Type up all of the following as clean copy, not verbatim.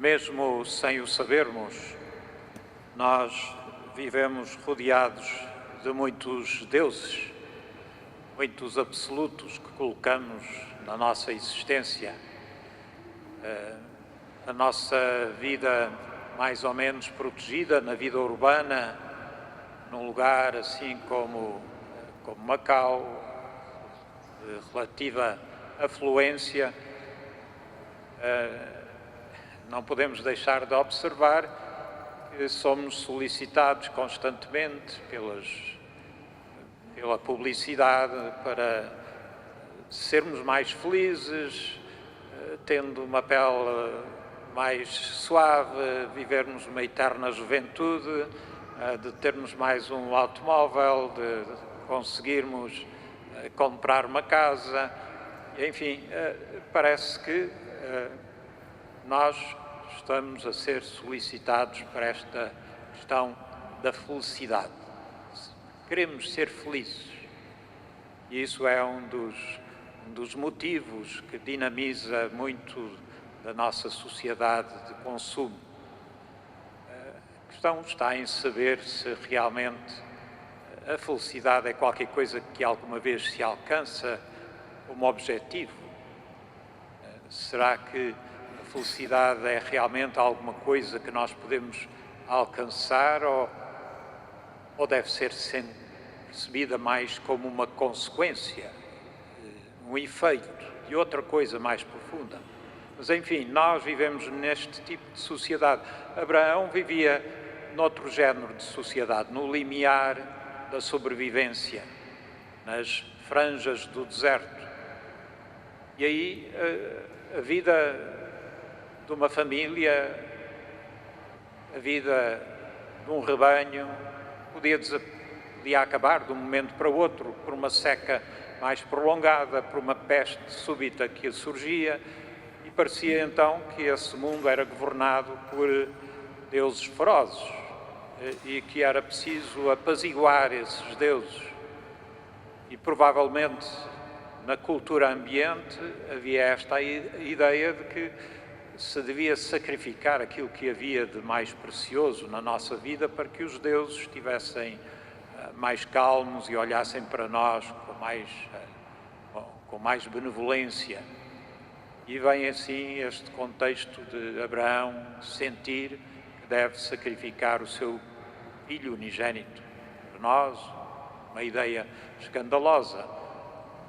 Mesmo sem o sabermos, nós vivemos rodeados de muitos deuses, muitos absolutos que colocamos na nossa existência. A nossa vida mais ou menos protegida na vida urbana, num lugar assim como Macau, de relativa afluência, não podemos deixar de observar que somos solicitados constantemente pela publicidade para sermos mais felizes, tendo uma pele mais suave, vivermos uma eterna juventude, de termos mais um automóvel, de conseguirmos comprar uma casa, enfim, parece que nós estamos a ser solicitados para esta questão da felicidade. Queremos ser felizes e isso é um dos motivos que dinamiza muito da nossa sociedade de consumo. A questão está em saber se realmente a felicidade é qualquer coisa que alguma vez se alcança como objetivo. Será que a felicidade é realmente alguma coisa que nós podemos alcançar ou deve ser sempre percebida mais como uma consequência, um efeito de outra coisa mais profunda? Mas, enfim, nós vivemos neste tipo de sociedade. Abraão vivia noutro género de sociedade, no limiar da sobrevivência, nas franjas do deserto. E aí a vida de uma família, a vida de um rebanho, podia acabar de um momento para o outro por uma seca mais prolongada, por uma peste súbita que surgia, e parecia então que esse mundo era governado por deuses ferozes e que era preciso apaziguar esses deuses. E provavelmente na cultura ambiente havia esta ideia de que se devia sacrificar aquilo que havia de mais precioso na nossa vida para que os deuses estivessem mais calmos e olhassem para nós com mais benevolência. E vem assim este contexto de Abraão sentir que deve sacrificar o seu filho unigênito. Para nós, uma ideia escandalosa,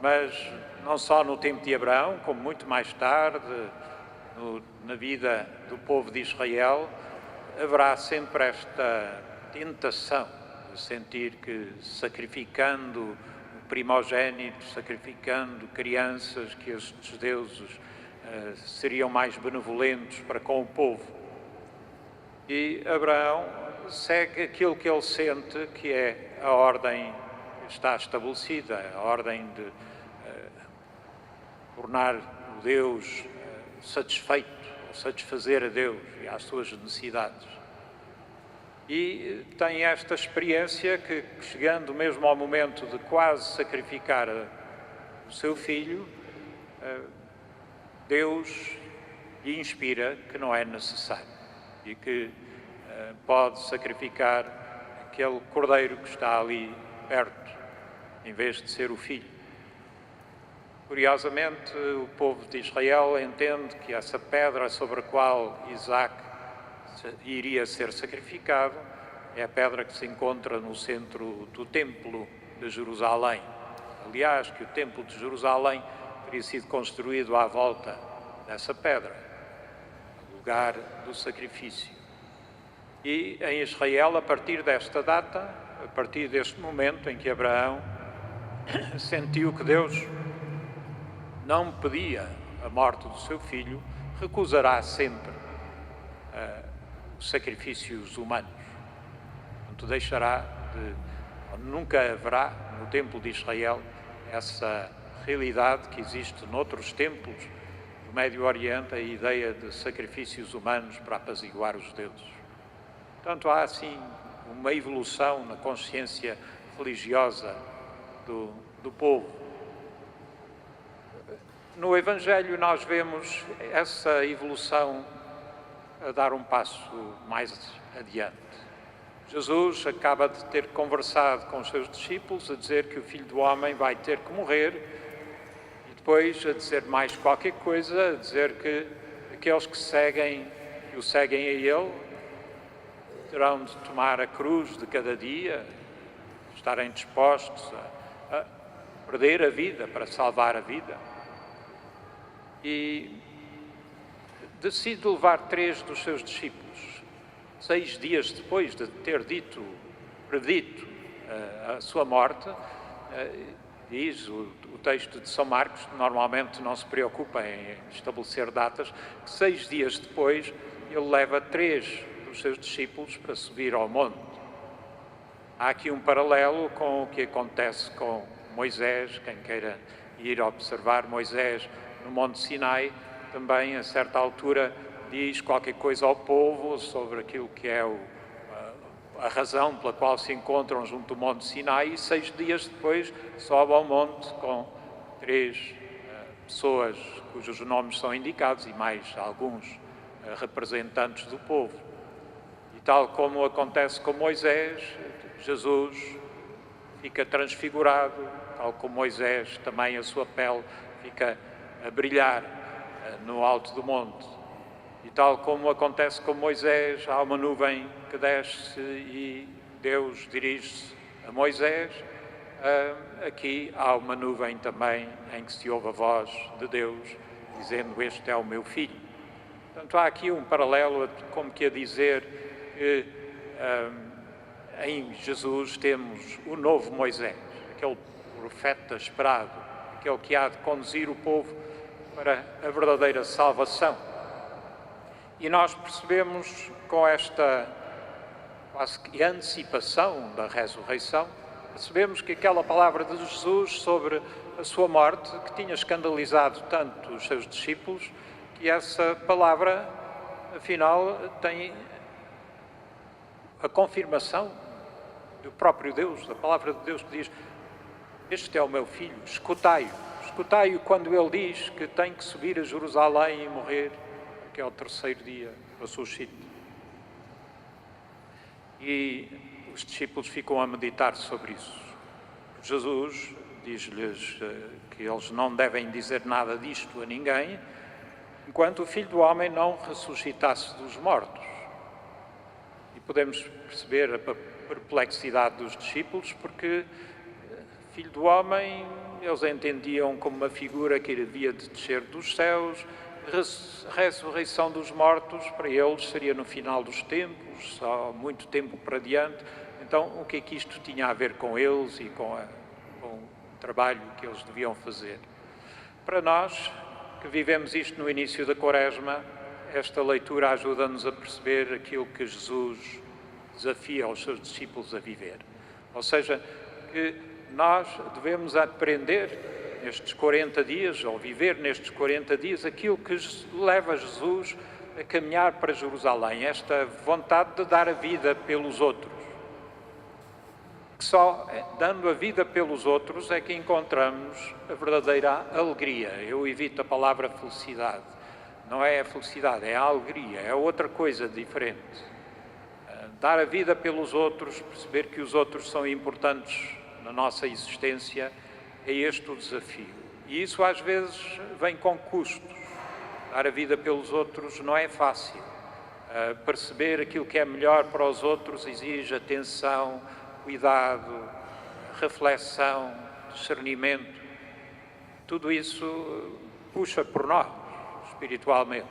mas não só no tempo de Abraão, como muito mais tarde, na vida do povo de Israel, haverá sempre esta tentação de sentir que sacrificando o primogênito, sacrificando crianças, que estes deuses seriam mais benevolentes para com o povo. E Abraão segue aquilo que ele sente que é a ordem que está estabelecida, a ordem de tornar o Deus satisfeito, satisfazer a Deus e às suas necessidades. E tem esta experiência que, chegando mesmo ao momento de quase sacrificar o seu filho, Deus lhe inspira que não é necessário e que pode sacrificar aquele cordeiro que está ali perto, em vez de ser o filho. Curiosamente, o povo de Israel entende que essa pedra sobre a qual Isaac iria ser sacrificado é a pedra que se encontra no centro do Templo de Jerusalém. Aliás, que o Templo de Jerusalém teria sido construído à volta dessa pedra, no lugar do sacrifício. E em Israel, a partir desta data, a partir deste momento em que Abraão sentiu que Deus não pedia a morte do seu filho, recusará sempre os sacrifícios humanos. Portanto, nunca haverá no Templo de Israel essa realidade que existe noutros templos do Médio Oriente, a ideia de sacrifícios humanos para apaziguar os deuses. Portanto, há assim uma evolução na consciência religiosa do povo. No Evangelho nós vemos essa evolução a dar um passo mais adiante. Jesus acaba de ter conversado com os seus discípulos, a dizer que o Filho do Homem vai ter que morrer e depois a dizer mais qualquer coisa, a dizer que aqueles que o seguem a Ele, terão de tomar a cruz de cada dia, estarem dispostos a perder a vida para salvar a vida. E decide levar 3 dos seus discípulos. 6 dias depois de ter predito a sua morte, diz o texto de São Marcos, que normalmente não se preocupa em estabelecer datas, que 6 dias depois ele leva 3 dos seus discípulos para subir ao monte. Há aqui um paralelo com o que acontece com Moisés. Quem queira ir observar Moisés no Monte Sinai, também a certa altura diz qualquer coisa ao povo sobre aquilo que é a razão pela qual se encontram junto ao Monte Sinai, e 6 dias depois sobe ao monte com 3 pessoas cujos nomes são indicados e mais alguns representantes do povo. E tal como acontece com Moisés, Jesus fica transfigurado, tal como Moisés, também a sua pele fica a brilhar no alto do monte. E tal como acontece com Moisés, há uma nuvem que desce e Deus dirige-se a Moisés. Aqui há uma nuvem também em que se ouve a voz de Deus dizendo: este é o meu filho. Portanto, há aqui um paralelo, como que a dizer que em Jesus temos o novo Moisés, aquele profeta esperado, aquele que há de conduzir o povo para a verdadeira salvação. E nós percebemos com esta quase que antecipação da ressurreição, percebemos que aquela palavra de Jesus sobre a sua morte, que tinha escandalizado tanto os seus discípulos, que essa palavra, afinal, tem a confirmação do próprio Deus, da palavra de Deus que diz: este é o meu filho, escutai-o. Escutai-o quando ele diz que tem que subir a Jerusalém e morrer, que é o 3º dia, ressuscita. E os discípulos ficam a meditar sobre isso. Jesus diz-lhes que eles não devem dizer nada disto a ninguém, enquanto o Filho do Homem não ressuscitasse dos mortos. E podemos perceber a perplexidade dos discípulos, porque Filho do Homem eles entendiam como uma figura que havia de descer dos céus. Ressurreição dos mortos para eles seria no final dos tempos, só muito tempo para diante. Então, o que é que isto tinha a ver com eles e com o trabalho que eles deviam fazer? Para nós, que vivemos isto no início da Quaresma, esta leitura ajuda-nos a perceber aquilo que Jesus desafia os seus discípulos a viver. Ou seja, que nós devemos aprender nestes 40 dias, ou viver nestes 40 dias, aquilo que leva Jesus a caminhar para Jerusalém, esta vontade de dar a vida pelos outros. Que só dando a vida pelos outros é que encontramos a verdadeira alegria. Eu evito a palavra felicidade. Não é a felicidade, é a alegria, é outra coisa diferente. Dar a vida pelos outros, perceber que os outros são importantes na nossa existência, é este o desafio. E isso às vezes vem com custos. Dar a vida pelos outros não é fácil. Perceber aquilo que é melhor para os outros exige atenção, cuidado, reflexão, discernimento. Tudo isso puxa por nós, espiritualmente.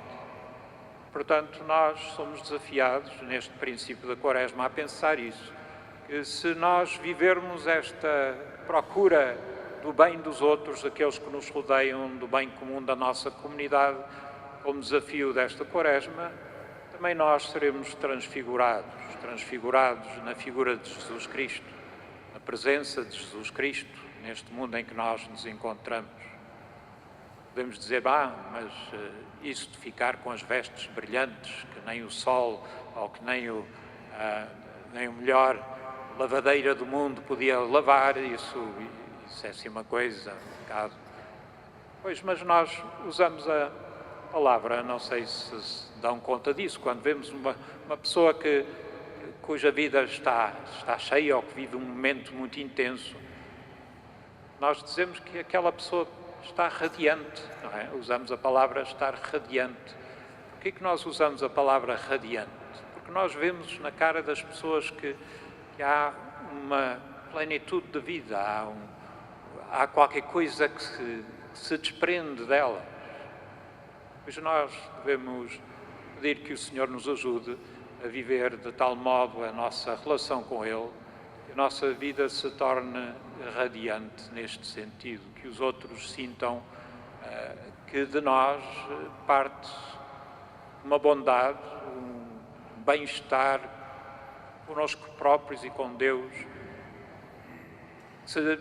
Portanto, nós somos desafiados, neste princípio da Quaresma, a pensar isso. Que se nós vivermos esta procura do bem dos outros, daqueles que nos rodeiam, do bem comum da nossa comunidade, como desafio desta Quaresma, também nós seremos transfigurados na figura de Jesus Cristo, na presença de Jesus Cristo, neste mundo em que nós nos encontramos. Podemos dizer, mas isso de ficar com as vestes brilhantes, que nem o sol, ou que nem o melhor lavadeira do mundo podia lavar, isso é assim uma coisa, um bocado. Pois, mas nós usamos palavra. Não sei se dão conta disso. Quando vemos uma pessoa cuja vida está cheia ou que vive um momento muito intenso, nós dizemos que aquela pessoa está radiante, não é? Usamos a palavra estar radiante. Por que nós usamos a palavra radiante? Porque nós vemos na cara das pessoas que há uma plenitude de vida, há qualquer coisa que se desprende delas. Pois nós devemos pedir que o Senhor nos ajude a viver de tal modo a nossa relação com Ele, que a nossa vida se torne radiante neste sentido, que os outros sintam que de nós parte uma bondade, um bem-estar conosco próprios e com Deus, se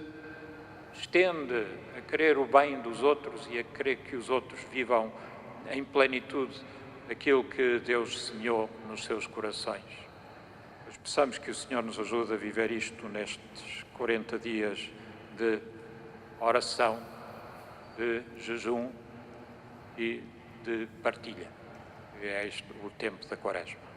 estende a querer o bem dos outros e a querer que os outros vivam em plenitude aquilo que Deus semeou nos seus corações. Mas peçamos que o Senhor nos ajude a viver isto nestes 40 dias de oração, de jejum e de partilha. É este o tempo da Quaresma.